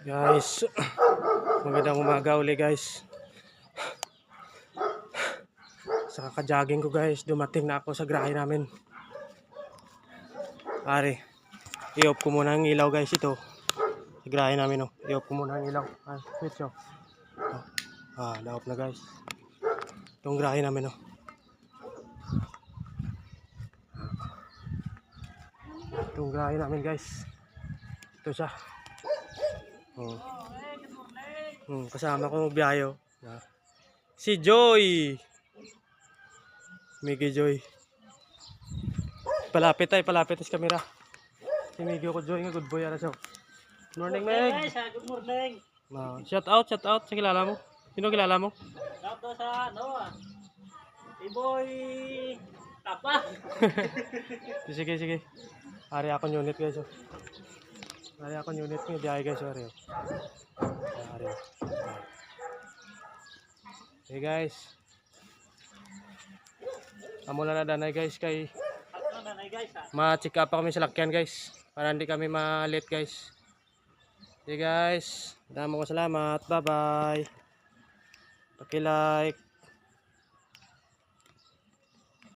Guys, magandang umaga uli guys. Sa kaka-jogging ko guys, dumating na ako sa grahe namin. Pare, i-off ko muna ang ilaw guys ito. Sa grahe namin oh. I-off ko muna ang ilaw. Switch oh. Na-off na guys. Itong grahe namin oh. Itong grahe namin guys. Ito siya. Kasama ko magbiyahe oh. Si Joy. Miggy Joy. Palapit sa camera. Si Miggy ko Joy nga good boy ara siya. Good morning, Meg. Hey guys, good morning. Shout out sa kilala mo. Sino kilala mo? Shout out sa Iboy Tapa. Sige. Ari ako unit guys oh. Ari ako unit ng biyahe guys ari oh. Ari. Hey guys. Amo na danay guys kay ma-check up pa kami sa lakyan guys para hindi kami ma-late guys. Hey guys, damo ko salamat. Bye-bye. Paki-like.